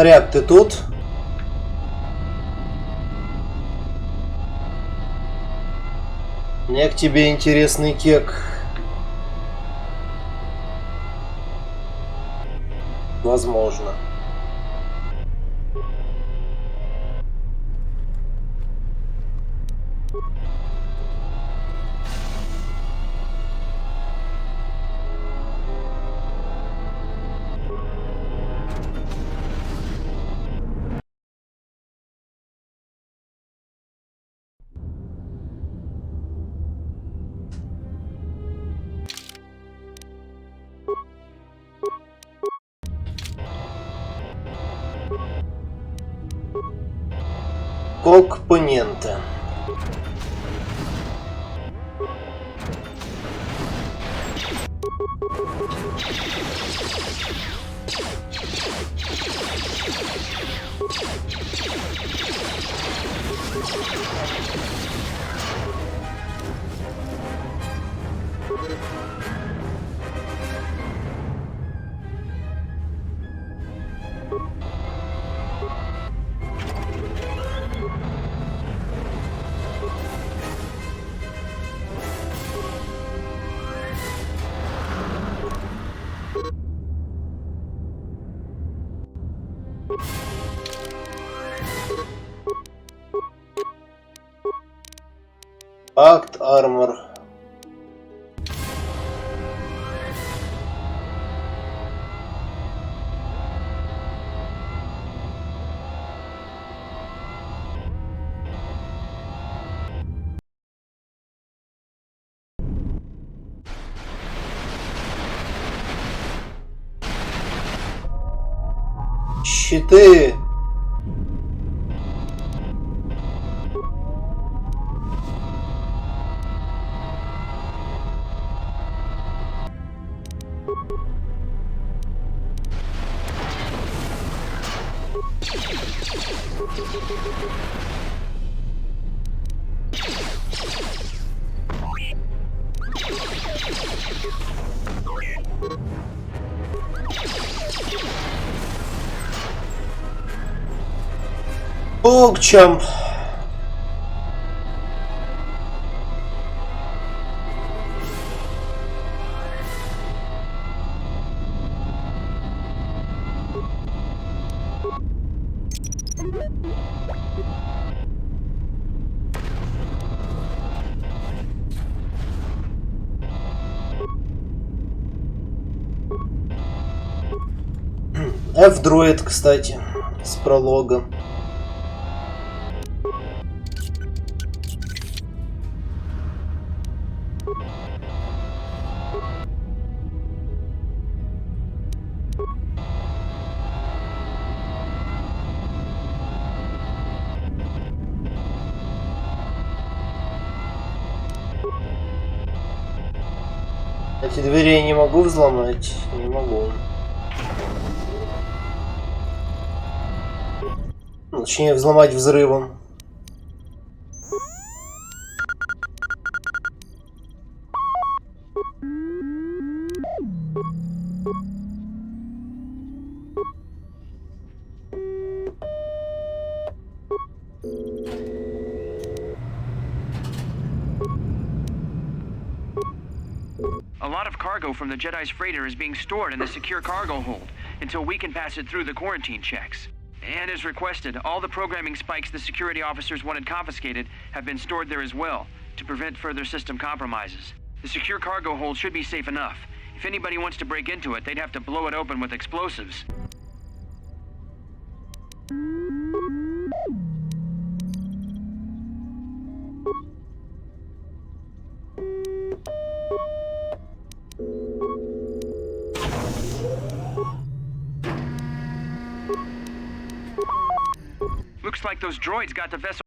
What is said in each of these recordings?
Снаряд, ты тут? Мне к тебе интересный кек. Возможно. Компоненты. Акт армор. Щиты. Богчам. F-дроид, кстати, с прологом. Эти двери я не могу взломать, не могу. Точнее, взломать взрывом. A lot of cargo from the Jedi's freighter is being stored in the secure cargo hold until we can pass it through the quarantine checks. And as requested, all the programming spikes the security officers wanted confiscated have been stored there as well, to prevent further system compromises. The secure cargo hold should be safe enough. If anybody wants to break into it, they'd have to blow it open with explosives. Looks like those droids got the vessel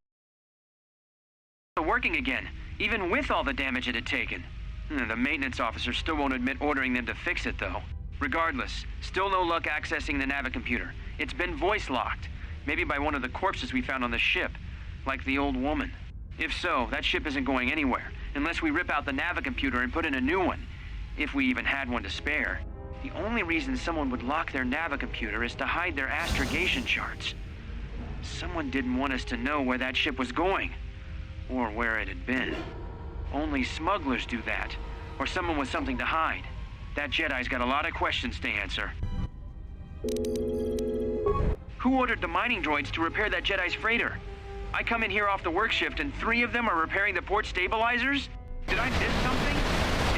working again, even with all the damage it had taken. The maintenance officer still won't admit ordering them to fix it, though. Regardless, still no luck accessing the navicomputer. It's been voice-locked, maybe by one of the corpses we found on the ship, like the old woman. If so, that ship isn't going anywhere, unless we rip out the navicomputer and put in a new one, if we even had one to spare. The only reason someone would lock their Navicomputer is to hide their astrogation charts. Someone didn't want us to know where that ship was going, or where it had been. Only smugglers do that, or someone with something to hide. That Jedi's got a lot of questions to answer. Who ordered the mining droids to repair that Jedi's freighter? I come in here off the work shift and 3 of them are repairing the port stabilizers? Did I miss something?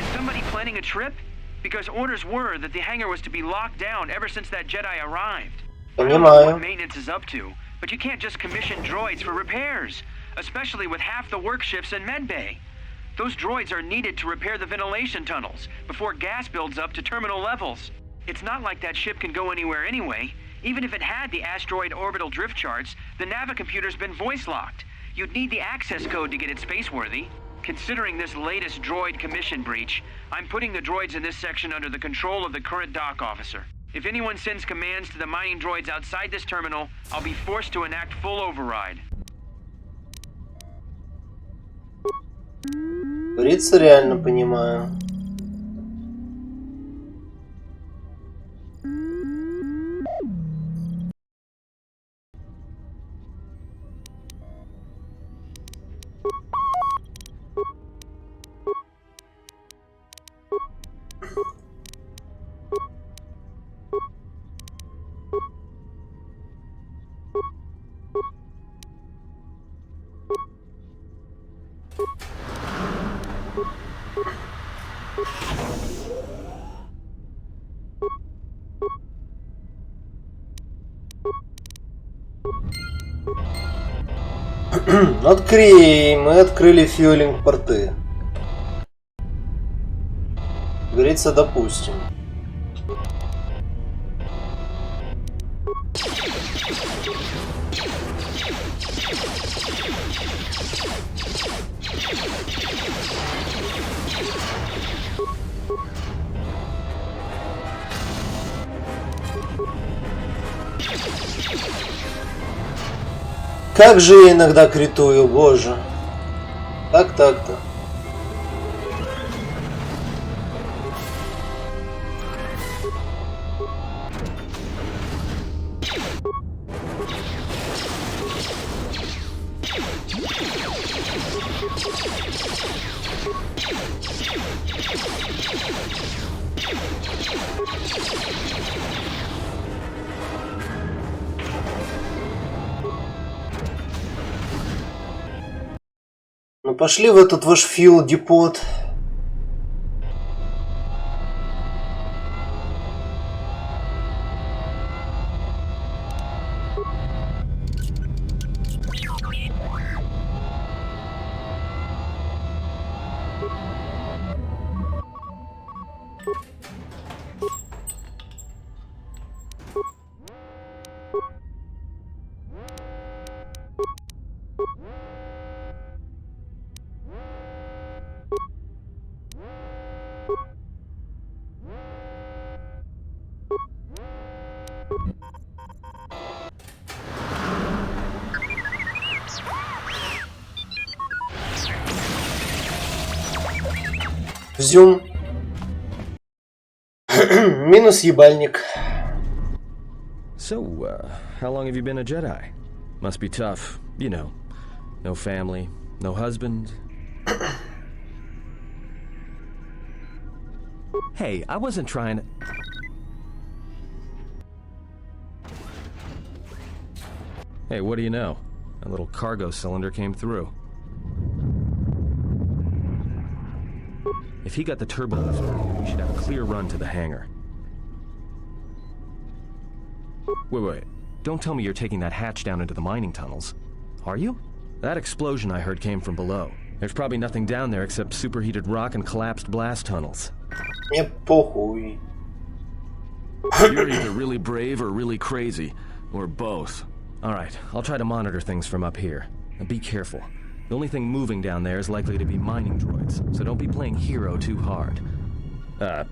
Is somebody planning a trip? Because orders were that the hangar was to be locked down ever since that Jedi arrived. I don't know what maintenance is up to, but you can't just commission droids for repairs, especially with half the work shifts in medbay. Those droids are needed to repair the ventilation tunnels before gas builds up to terminal levels. It's not like that ship can go anywhere anyway. Even if it had the asteroid orbital drift charts, the Navicomputer's been voice-locked. You'd need the access code to get it spaceworthy. Considering this latest droid commission breach, I'm putting the droids in this section under the control of the current dock officer. If anyone sends commands to the mining droids outside this terminal, I'll be forced to enact full override. Говорится, реально понимаю. Окей, мы открыли фьюлинг порты. Говорится, допустим. Как же я иногда критую, боже. Так-так-то. Ну пошли в этот ваш фьюл депот. Взюм. Минус ебальник. So, how long have you been a Jedi? Must be tough, you know. No family, no husband. Hey, I wasn't trying to... Hey, what do you know? A little cargo cylinder came through. If he got the turbo lift, we should have a clear run to the hangar. Wait. Don't tell me you're taking that hatch down into the mining tunnels. Are you? That explosion I heard came from below. There's probably nothing down there except superheated rock and collapsed blast tunnels. Мне похуй. You're either really brave or really crazy. Or both. Alright, I'll try to monitor things from up here. Now be careful. The only thing moving down there is likely to be mining droids, so don't be playing hero too hard.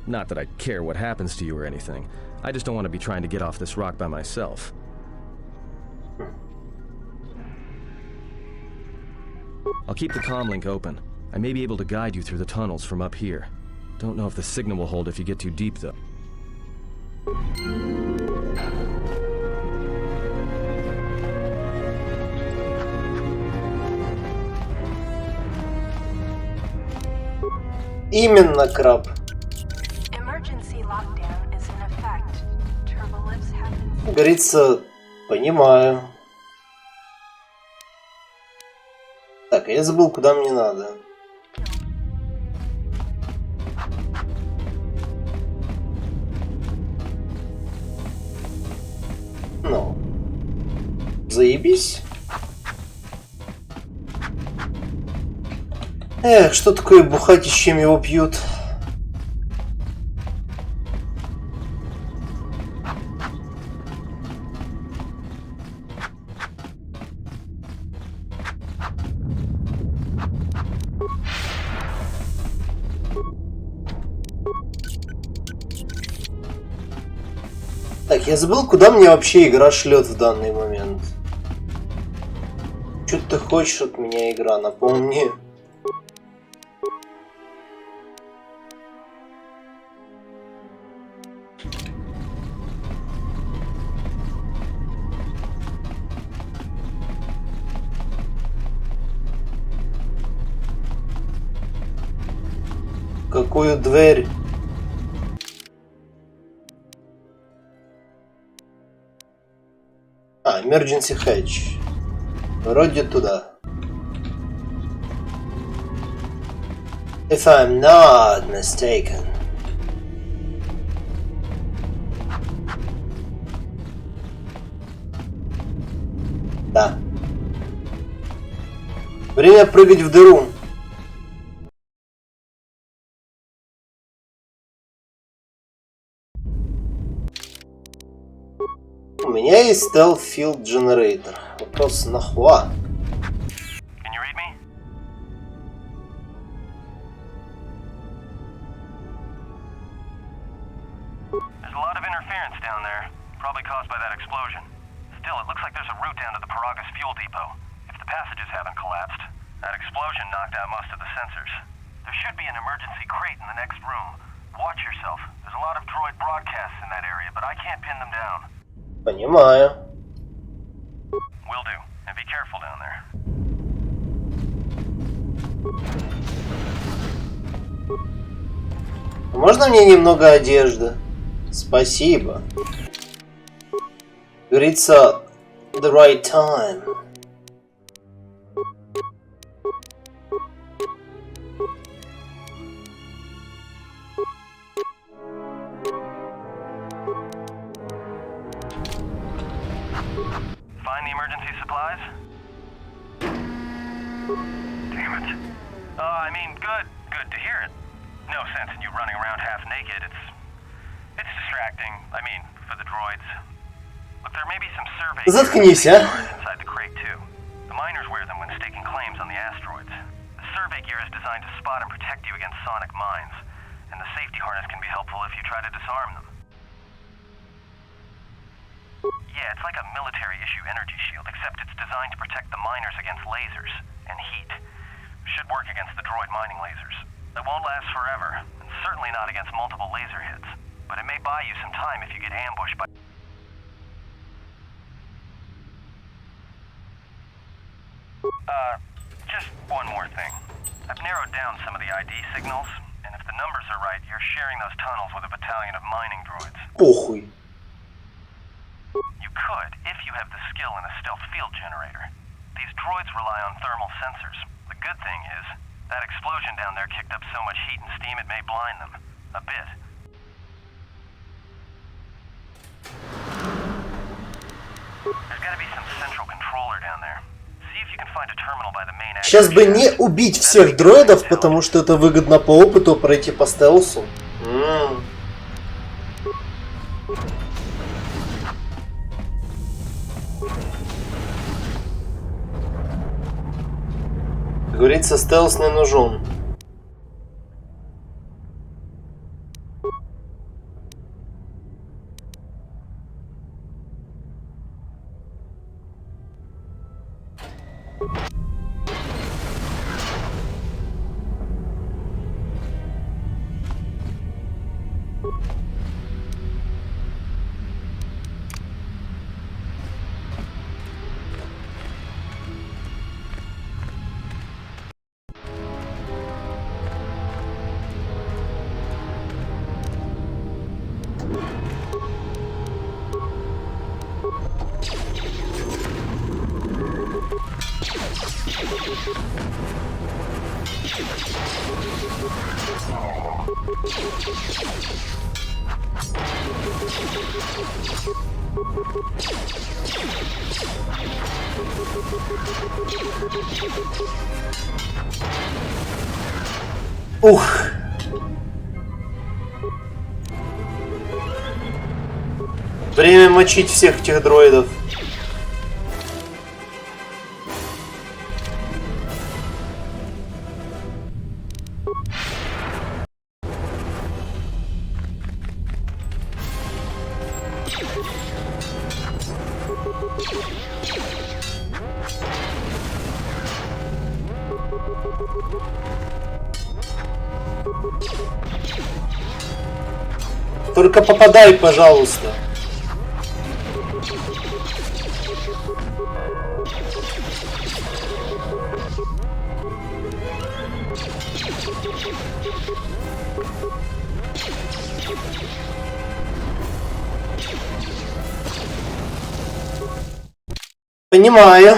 Not that I care what happens to you or anything. I just don't want to be trying to get off this rock by myself. I'll keep the comm link open. I may be able to guide you through the tunnels from up here. Don't know if the signal will hold if you get too deep, though. Именно, краб. Говорится, понимаю. Так, я забыл, куда мне надо. Ну, заебись. Эх, что такое бухать и с чем его пьют? Так, я забыл, куда мне вообще игра шлет в данный момент. Что ты хочешь от меня, игра, напомни. Какую дверь? А, emergency hatch. Вроде туда. If I'm not mistaken. Да. Время прыгать в дыру. У меня есть Stealth Field Generator. Вопрос нахуя? Понимаю. Можно мне немного одежды? Спасибо. Говорится, the right time. Заткнись, а? Just one more thing. I've narrowed down some of the ID signals, and if the numbers are right, you're sharing those tunnels with a battalion of mining droids. Похуй. You could, if you have the skill in a stealth field generator. These droids rely on thermal sensors. The good thing is, that explosion down there kicked up so much heat and steam it may blind them. A bit. There's gotta be some central controller down there. Сейчас бы не убить всех дроидов, потому что это выгодно по опыту пройти по стелсу. Как говорится, стелс не нужен. Ух. Время мочить всех этих дроидов. Только попадай, пожалуйста. Понимаю.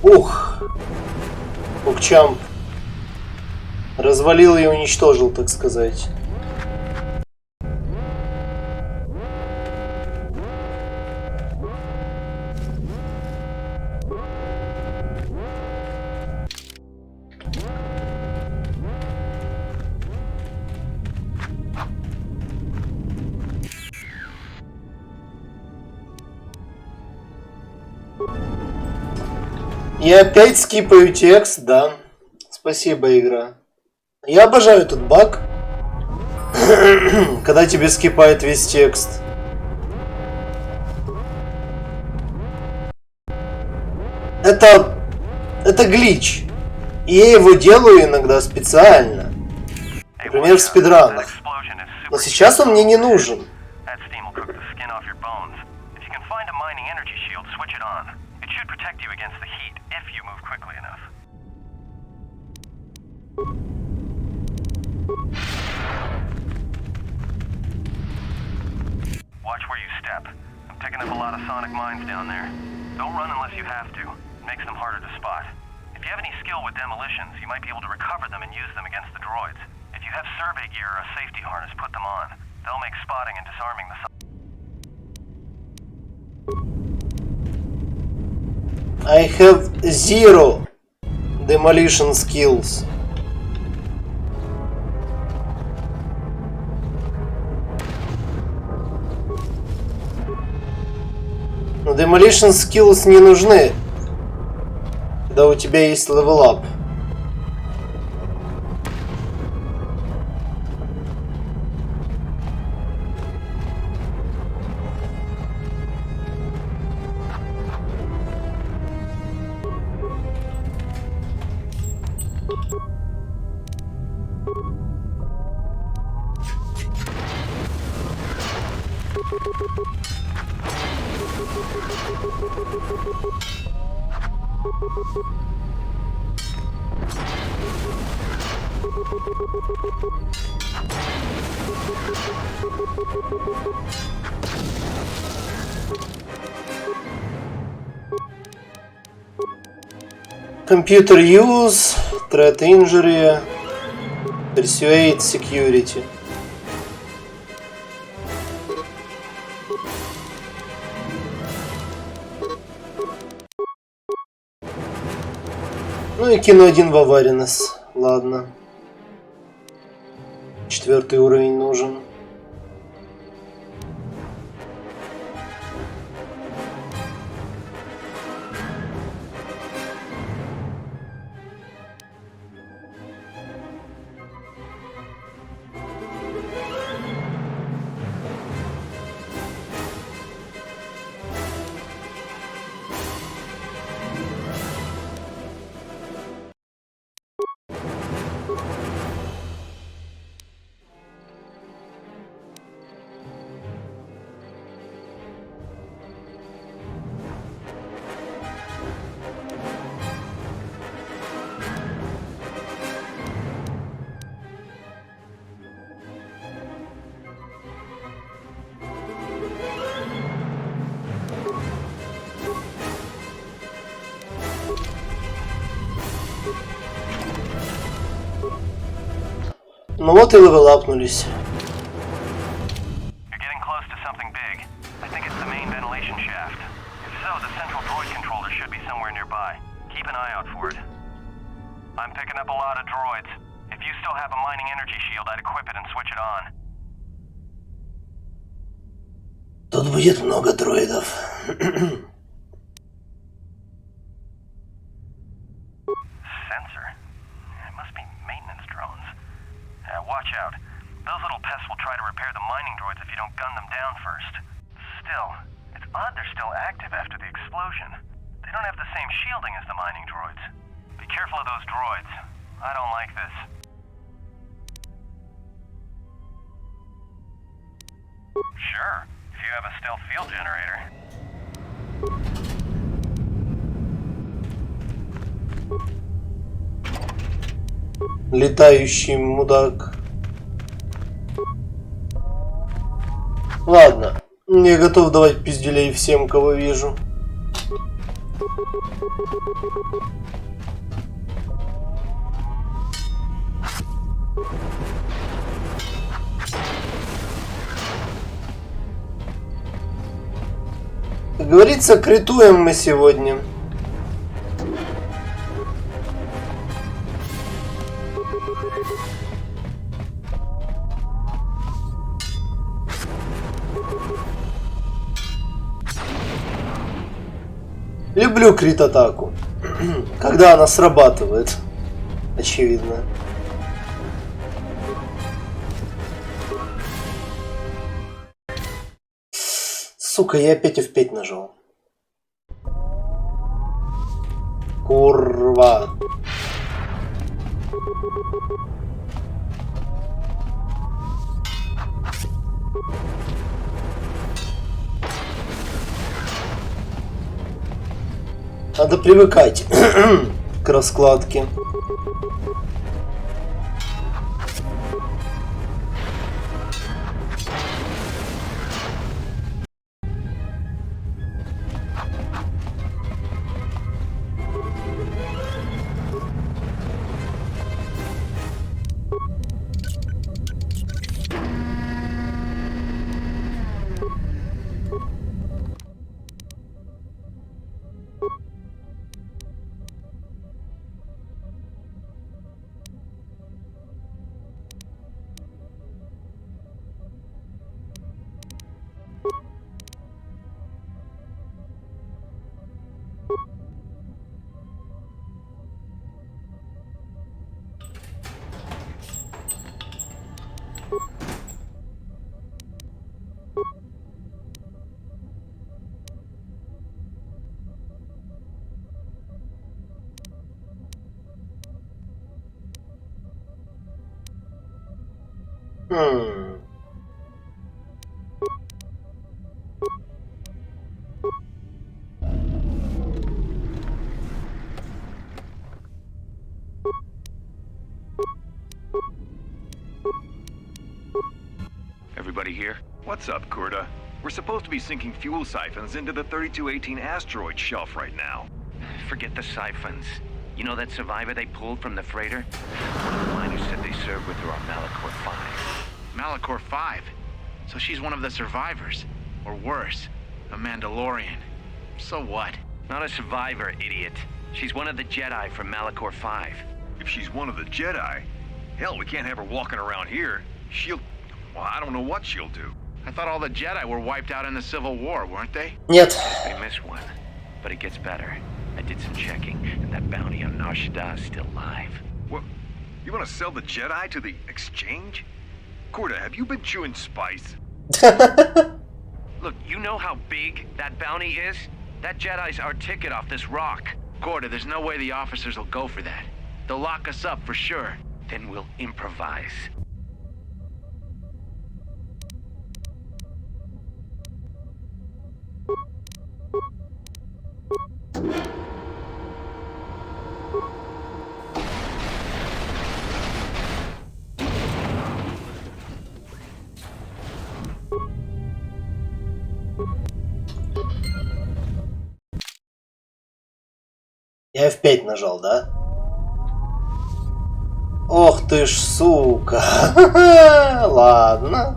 Ух. Укчамп. Развалил и уничтожил, так сказать. Я опять скипаю текст, да. Спасибо, игра. Я обожаю этот баг, когда тебе скипает весь текст. Это глич. И я его делаю иногда специально. Например, в спидранах. Но сейчас он мне не нужен. Watch where you step. I'm picking up a lot of sonic mines down there. Don't run unless you have to. It makes them harder to spot. If you have any skill with demolitions, you might be able to recover them and use them against the droids. If you have survey gear or a safety harness, put them on. They'll make spotting and disarming the... I have 0 demolition skills. Но demolition skills не нужны, когда у тебя есть level up. Computer use, threat injury, persuade security. Ну и кину один в аваринес. Ладно. 4-й уровень нужен. Ну вот и левелапнулись. You're getting close to something big. I think it's the main ventilation shaft. If so, the central droid controller should be somewhere nearby. Keep an eye out for it. I'm picking up a lot of droids. If you still have a mining energy shield, I'd equip it and switch it on. Тут будет много дроидов. Sensor? It must be maintenance drones. Watch out. Those little pests will try to repair the mining droids if you don't gun them down first. Still, it's odd they're still active after the explosion. They don't have the same shielding as the mining droids. Be careful of those droids. I don't like this. Sure, if you have a stealth field generator. Летающий мудак. Ладно, я готов давать пиздюлей всем, кого вижу. Как говорится, критуем мы сегодня. Люблю крит-атаку, когда она срабатывает, очевидно. Сука, я опять F5 нажал. Курва. Надо привыкать к раскладке. Everybody here? What's up, Kurta? We're supposed to be sinking fuel siphons into the 3218 asteroid shelf right now. Forget the siphons. You know that survivor they pulled from the freighter? One of the miners said they served with her on Malachor 5. Malachor 5? So she's one of the survivors? Or worse, a Mandalorian. So what? Not a survivor, idiot. She's one of the Jedi from Malachor 5. If she's one of the Jedi, hell, we can't have her walking around here. Well, I don't know what she'll do. I thought all the Jedi were wiped out in the Civil War, weren't they? Нет. They missed one, but it gets better. I did some checking, and that bounty on Nar Shaddaa is still live. What? You want to sell the Jedi to the exchange? Kurta, have you been chewing spice? Look, you know how big that bounty is? That Jedi's our ticket off this rock. Gorda, there's no way the officers will go for that. They'll lock us up for sure. Then we'll improvise. Я F5 нажал, да? Ох ты ж, сука. Ладно.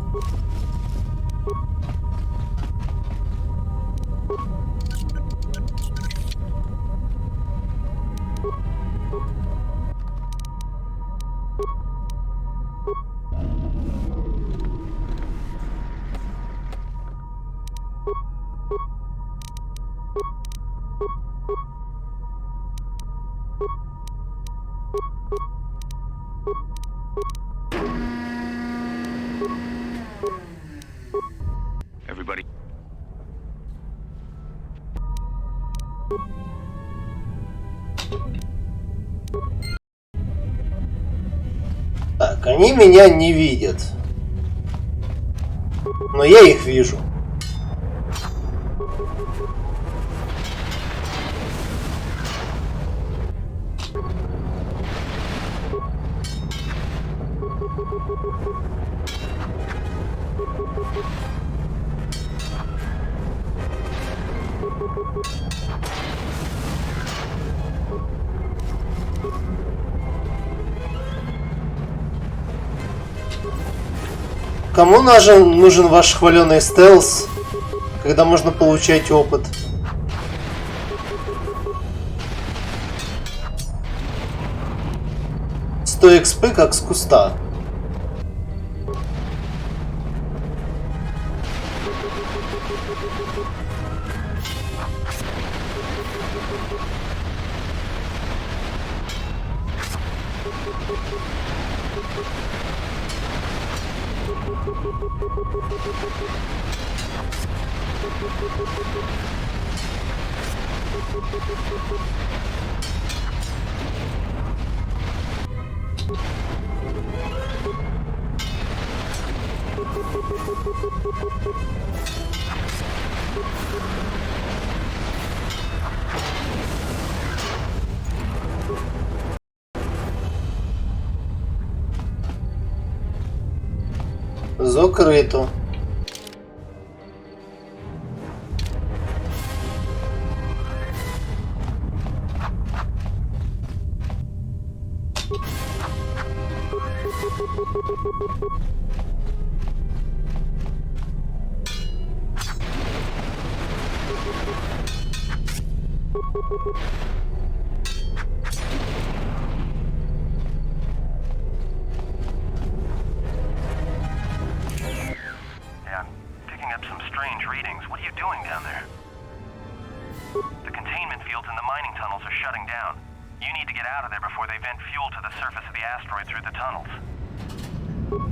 Everybody. Так, они меня не видят. Но я их вижу. Кому нужен ваш хваленый стелс, когда можно получать опыт? 100 XP как с куста. Закрыто.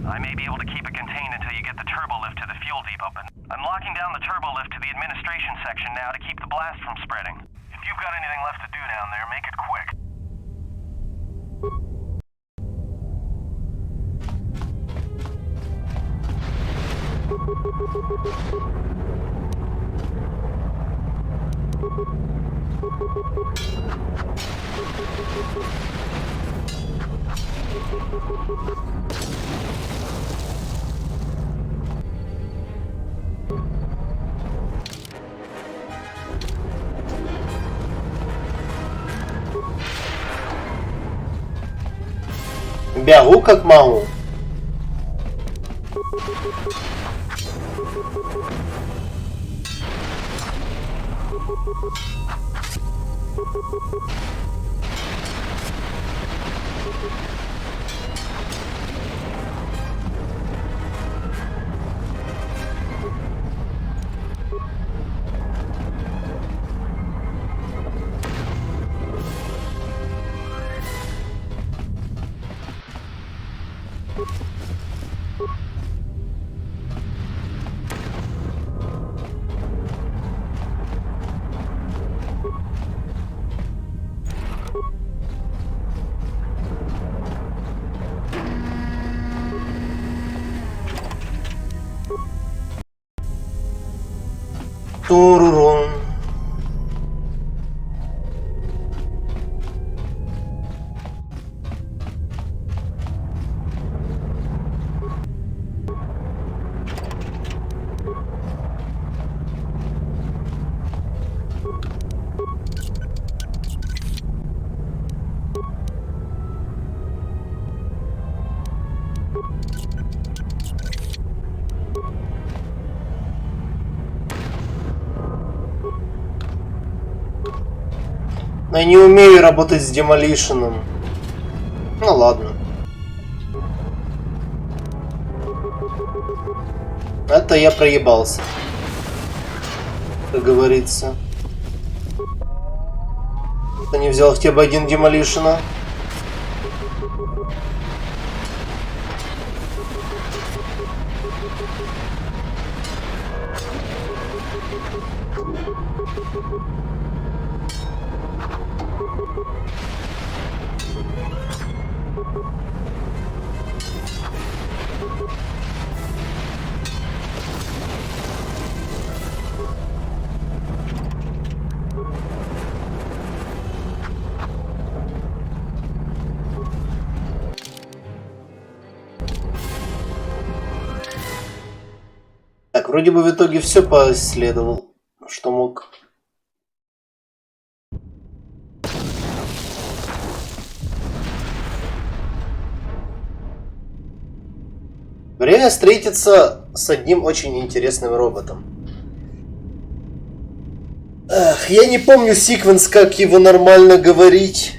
I may be able to keep it contained until you get the turbo lift to the fuel depot, but I'm locking down the turbo lift to the administration section now to keep the blast from spreading. If you've got anything left to do down there, make it quick. Бегу как могу. Турурун. Но я не умею работать с демолишеном. Ну ладно. Это я проебался. Как говорится. Кто не взял хотя бы один демолишена. Так, вроде бы в итоге все поисследовал, что мог. Время встретиться с одним очень интересным роботом. Эх, я не помню секвенс, как его нормально говорить.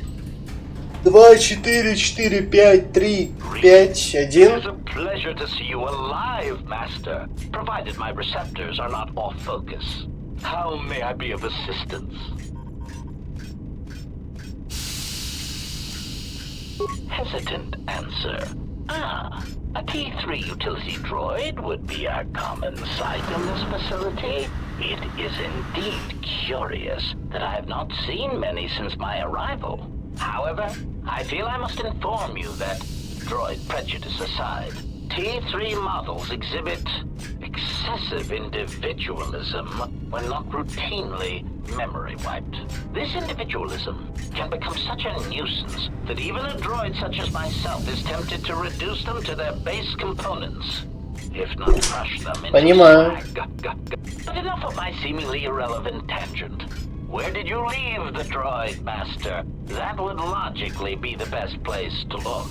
2, 4, 4, 5, 3, 5, 1. It's a pleasure to see you alive, Master, provided my receptors are not off focus. How may I be of assistance? Hesitant answer. A T3 utility droid would be a common sight in this facility. It is indeed curious that I have not seen many since my arrival. However, I feel I must inform you that, droid prejudice aside, T3 models exhibit excessive individualism when not routinely memory wiped. This individualism can become such a nuisance that even a droid such as myself is tempted to reduce them to their base components, if not crush them into slag. But enough of my seemingly irrelevant tangent. Where did you leave the droid, Master? That would logically be the best place to look.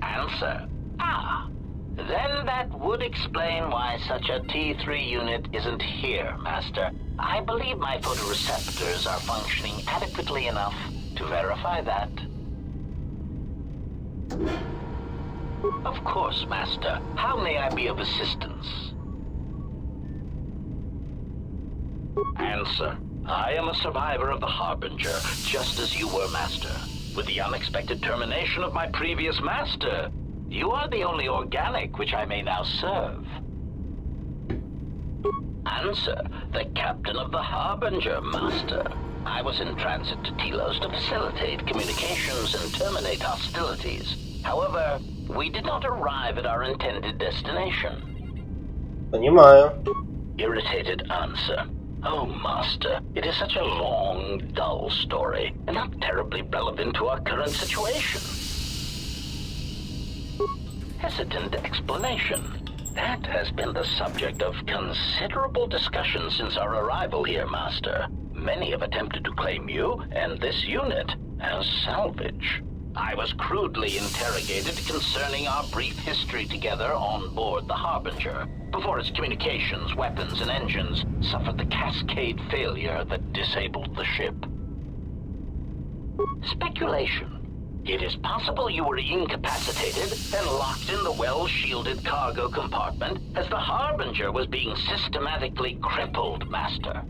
Answer. Then that would explain why such a T3 unit isn't here, Master. I believe my photoreceptors are functioning adequately enough to verify that. Of course, Master. How may I be of assistance? Answer. I am a survivor of the Harbinger, just as you were, Master. With the unexpected termination of my previous Master, you are the only organic which I may now serve. Answer. The captain of the Harbinger, Master. I was in transit to Telos to facilitate communications and terminate hostilities. However, we did not arrive at our intended destination. Понимаю. Irritated answer. Oh, Master, it is such a long, dull story, and not terribly relevant to our current situation. Hesitant explanation. That has been the subject of considerable discussion since our arrival here, Master. Many have attempted to claim you and this unit as salvage. I was crudely interrogated concerning our brief history together on board the Harbinger, before its communications, weapons, and engines suffered the cascade failure that disabled the ship. Speculation. It is possible you were incapacitated and locked in the well-shielded cargo compartment as the Harbinger was being systematically crippled, Master.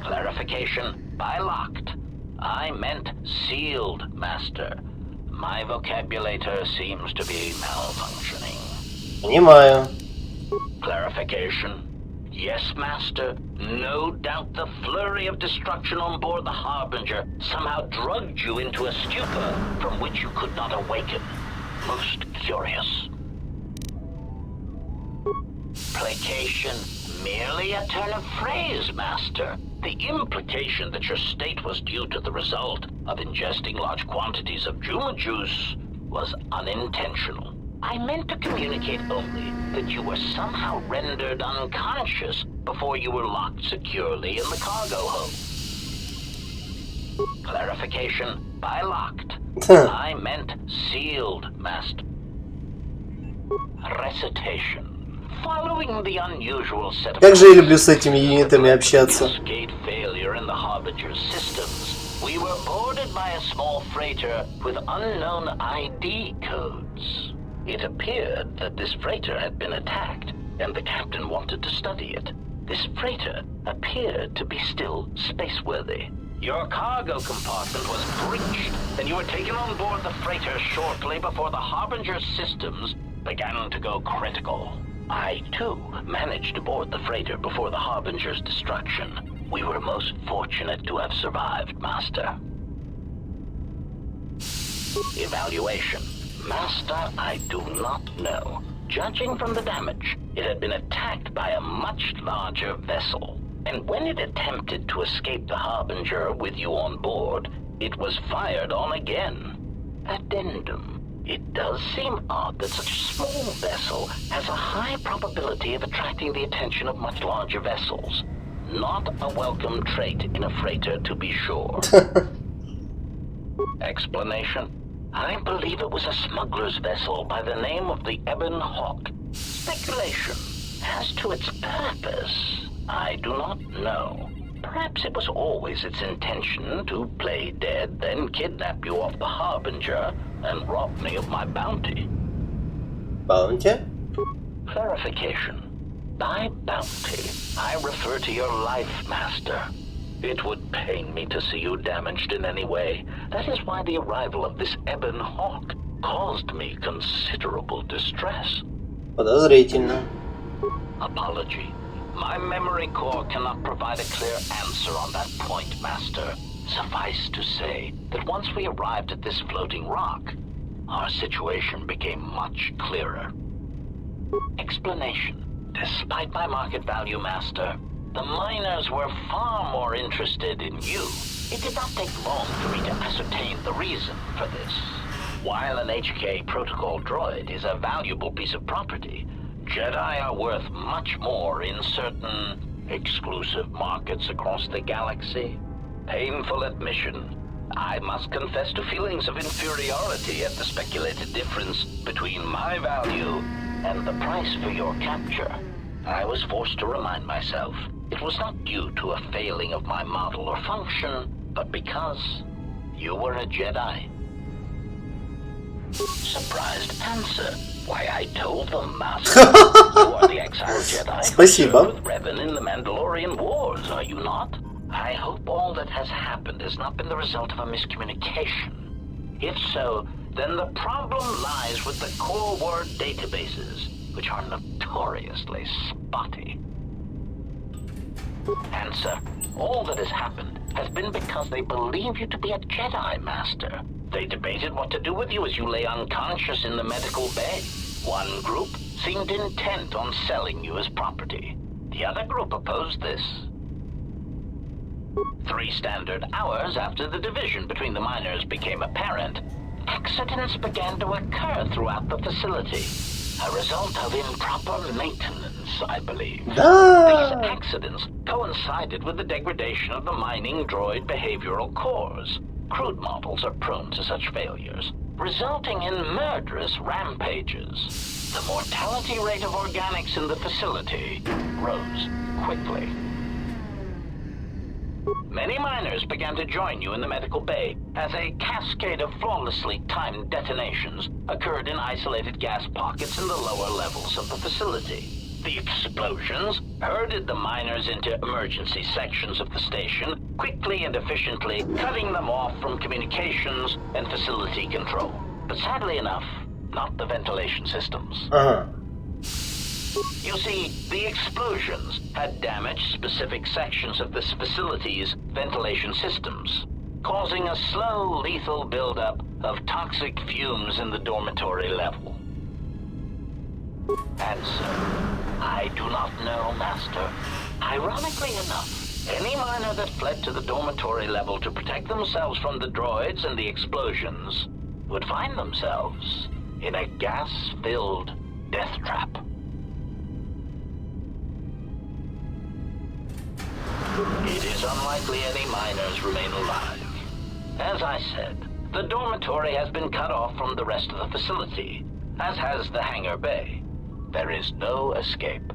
Clarification. By locked, I meant sealed, Master. My vocabulator seems to be malfunctioning. Понимаю. Clarification. Yes, Master. No doubt the flurry of destruction on board the Harbinger somehow drugged you into a stupor from which you could not awaken. Most curious. Placation. Merely a turn of phrase, Master. The implication that your state was due to the result of ingesting large quantities of Juma juice was unintentional. I meant to communicate only that you were somehow rendered unconscious before you were locked securely in the cargo hold. Clarification. By locked, I meant sealed, Master. Recitation. Following the unusual set of Как же я люблю с этими юнитами общаться. cascade failure in the Harbinger's systems, we were boarded by a small freighter with unknown ID codes. It appeared that this freighter had been attacked, and the captain wanted to study it. This freighter appeared to be still spaceworthy. Your cargo compartment was breached, and you were taken on board the freighter shortly before the Harbinger's systems began to go critical. I, too, managed to board the freighter before the Harbinger's destruction. We were most fortunate to have survived, Master. Evaluation. Master, I do not know. Judging from the damage, it had been attacked by a much larger vessel. And when it attempted to escape the Harbinger with you on board, it was fired on again. Addendum. It does seem odd that such a small vessel has a high probability of attracting the attention of much larger vessels. Not a welcome trait in a freighter, to be sure. Explanation. I believe it was a smuggler's vessel by the name of the Ebon Hawk. Speculation. As to its purpose, I do not know. Perhaps it was always its intention to play dead, then kidnap you off the Harbinger and rob me of my bounty. Bounty? Clarification. By bounty, I refer to your life, Master. It would pain me to see you damaged in any way. That is why the arrival of this Ebon Hawk caused me considerable distress. Подозрительно. Apology. My memory core cannot provide a clear answer on that point, Master. Suffice to say that once we arrived at this floating rock, our situation became much clearer. Explanation. Despite my market value, Master, the miners were far more interested in you. It did not take long for me to ascertain the reason for this. While an HK protocol droid is a valuable piece of property, Jedi are worth much more in certain exclusive markets across the galaxy. Painful admission. I must confess to feelings of inferiority at the speculated difference between my value and the price for your capture. I was forced to remind myself it was not due to a failing of my model or function, but because you were a Jedi. Surprised answer. Why, I told them, Master. You are the exiled Jedi who served with Revan in the Mandalorian Wars, are you not? I hope all that has happened has not been the result of a miscommunication. If so, then the problem lies with the core word databases, which are notoriously spotty. Answer. All that has happened has been because they believe you to be a Jedi, Master. They debated what to do with you as you lay unconscious in the medical bay. One group seemed intent on selling you as property. The other group opposed this. 3 standard hours after the division between the miners became apparent, accidents began to occur throughout the facility. A result of improper maintenance, I believe. These accidents coincided with the degradation of the mining droid behavioral cores. Crude models are prone to such failures, resulting in murderous rampages. The mortality rate of organics in the facility rose quickly. Many miners began to join you in the medical bay as a cascade of flawlessly timed detonations occurred in isolated gas pockets in the lower levels of the facility. The explosions herded the miners into emergency sections of the station, quickly and efficiently cutting them off from communications and facility control. But sadly enough, not the ventilation systems. You see, the explosions had damaged specific sections of this facility's ventilation systems, causing a slow, lethal buildup of toxic fumes in the dormitory level. Answer. I do not know, Master. Ironically enough, any miner that fled to the dormitory level to protect themselves from the droids and the explosions would find themselves in a gas-filled death trap. It is unlikely any miners remain alive. As I said, the dormitory has been cut off from the rest of the facility. as has the hangar bay. There is no escape.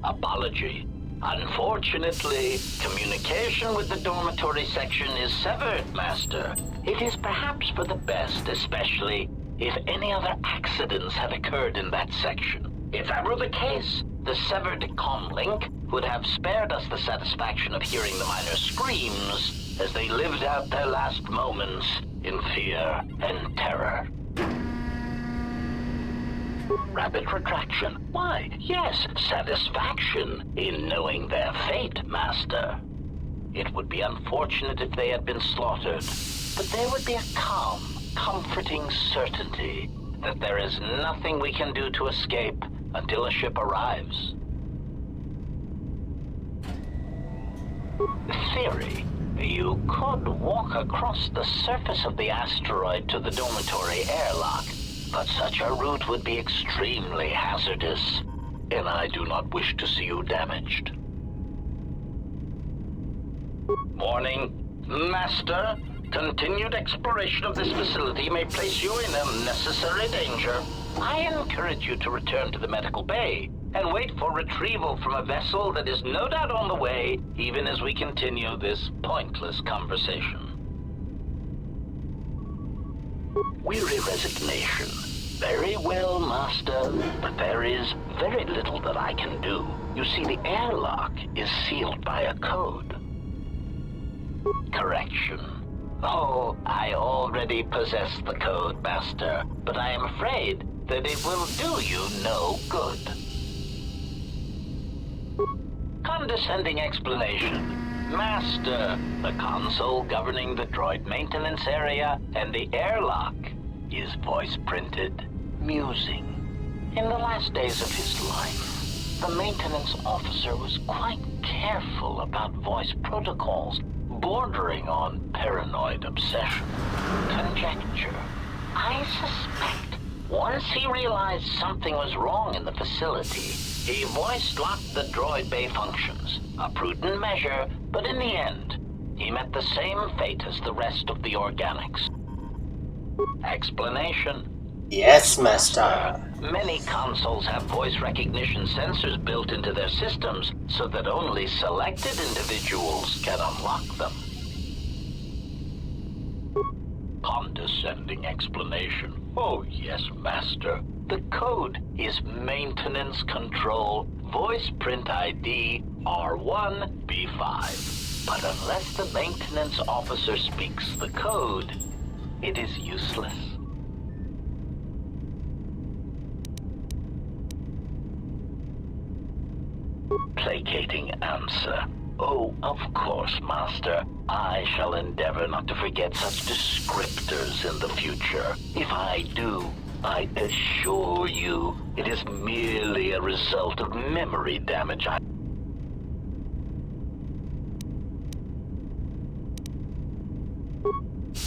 Apology. Unfortunately, communication with the dormitory section is severed, Master. It is perhaps for the best, especially if any other accidents had occurred in that section. If that were the case, the severed comm link would have spared us the satisfaction of hearing the miners' screams as they lived out their last moments in fear and terror. Rapid retraction. Why, yes, satisfaction in knowing their fate, Master. It would be unfortunate if they had been slaughtered, but there would be a calm, comforting certainty that there is nothing we can do to escape until a ship arrives. Theory. You could walk across the surface of the asteroid to the dormitory airlock, but such a route would be extremely hazardous, and I do not wish to see you damaged. Warning. Master, continued exploration of this facility may place you in unnecessary danger. I encourage you to return to the medical bay and wait for retrieval from a vessel that is no doubt on the way, even as we continue this pointless conversation. Weary resignation. Very well, Master, but there is very little that I can do. You see, the airlock is sealed by a code. Correction. Oh, I already possess the code, Master, but I am afraid that it will do you no good. Condescending explanation. Master, the console governing the droid maintenance area and the airlock is voice printed. Musing. In the last days of his life, the maintenance officer was quite careful about voice protocols, bordering on paranoid obsession. Conjecture. I suspect once he realized something was wrong in the facility, he voice-locked the droid bay functions. A prudent measure, but in the end, he met the same fate as the rest of the organics. Explanation. Yes, Master. Many consoles have voice recognition sensors built into their systems so that only selected individuals can unlock them. Condescending explanation. Oh yes, Master. The code is Maintenance Control Voice Print ID R1B5. But unless the maintenance officer speaks the code, it is useless. Placating answer. Oh, of course, Master. I shall endeavor not to forget such descriptors in the future. If I do, I assure you, it is merely a result of memory damage.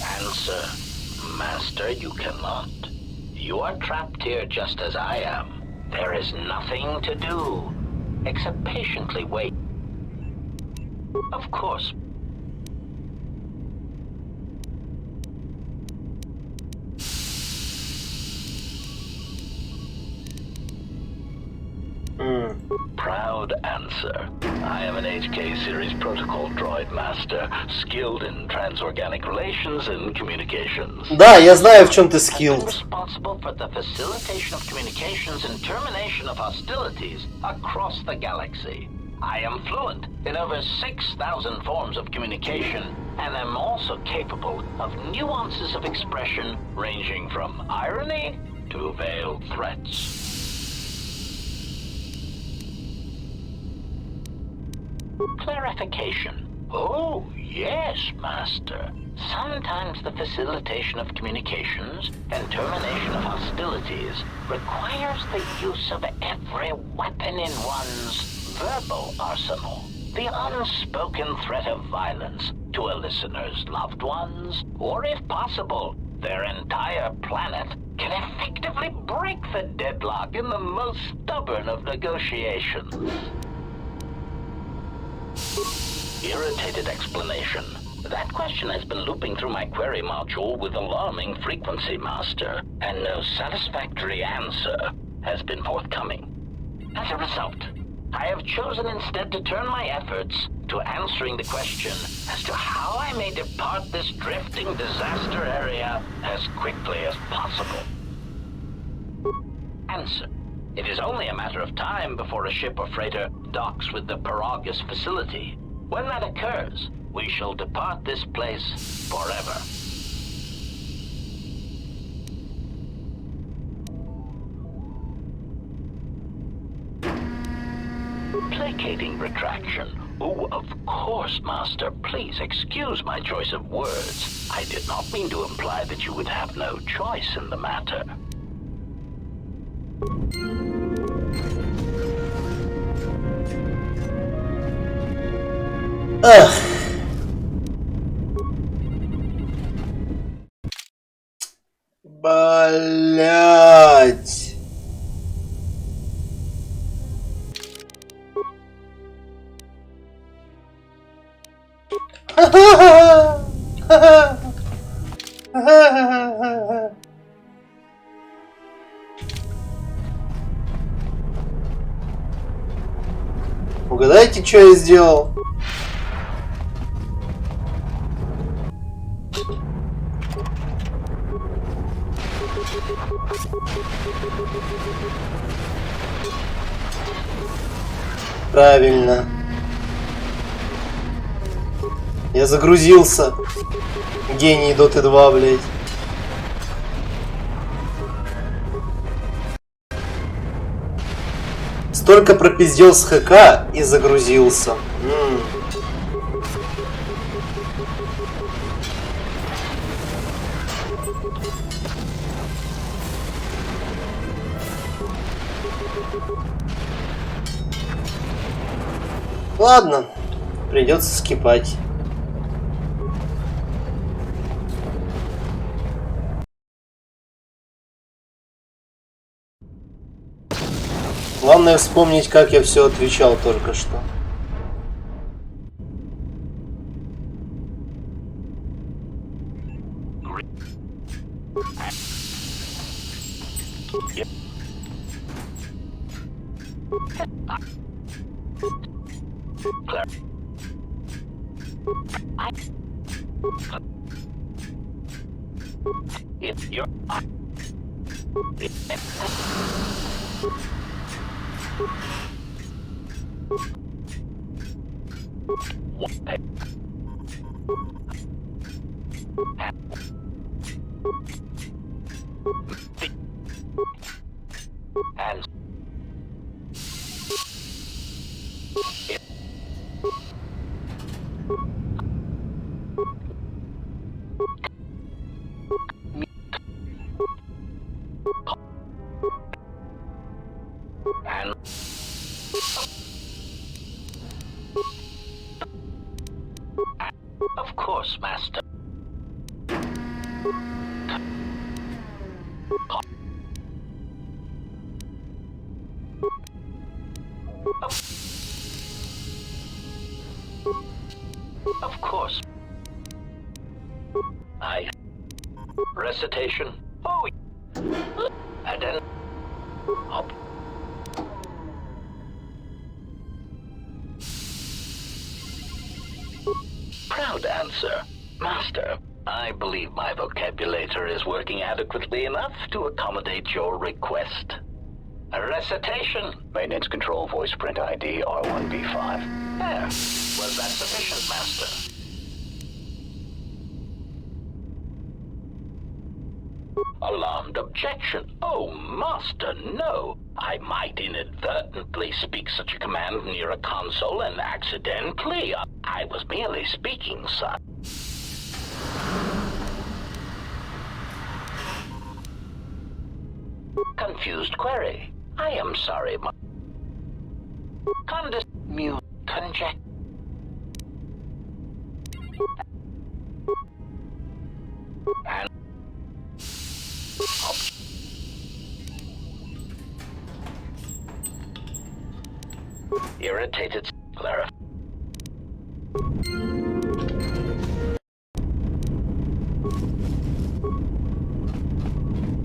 Answer. Master, you cannot. You are trapped here just as I am. There is nothing to do except patiently wait. Of course. Proud answer. I am an HK series protocol droid master, skilled in transorganic relations and communications. Да, я знаю, в чем ты skilled. Responsible for the facilitation of communications and termination of hostilities across the galaxy. I am fluent in over 6,000 forms of communication, and am also capable of nuances of expression ranging from irony to veiled threats. Clarification. Oh, yes, Master. Sometimes the facilitation of communications and termination of hostilities requires the use of every weapon in one's verbal arsenal. The unspoken threat of violence to a listener's loved ones, or if possible, their entire planet, can effectively break the deadlock in the most stubborn of negotiations. Irritated explanation. That question has been looping through my query module with alarming frequency, Master, and no satisfactory answer has been forthcoming. As a result, I have chosen instead to turn my efforts to answering the question as to how I may depart this drifting disaster area as quickly as possible. Answer. It is only a matter of time before a ship or freighter docks with the Paragus facility. When that occurs, we shall depart this place forever. Placating retraction. Oh, of course, Master. Please excuse my choice of words. I did not mean to imply that you would have no choice in the matter. Эх. Блять. Угадайте, что я сделал? Правильно. Я загрузился. Гений Доты 2, блядь. Столько пропиздел с ХК и загрузился. Ладно, придется скипать. Главное вспомнить, как я все отвечал только что. Of course, Master. Of course. Recitation. Oh. And then. Proud answer. Master, I believe my vocabulator is working adequately enough to accommodate your request. A recitation. Maintenance control voice print ID R1B5. There. Was that sufficient, Master? Alarmed objection. Oh, Master, no. I might inadvertently speak such a command near a console and accidentally. I was merely speaking, sir. Confused query. I am sorry, mute conject. And irritated clarify.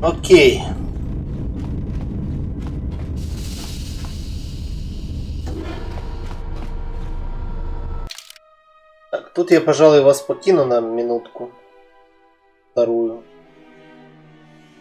Окей. Так, тут я, пожалуй, вас покину на минутку. Вторую.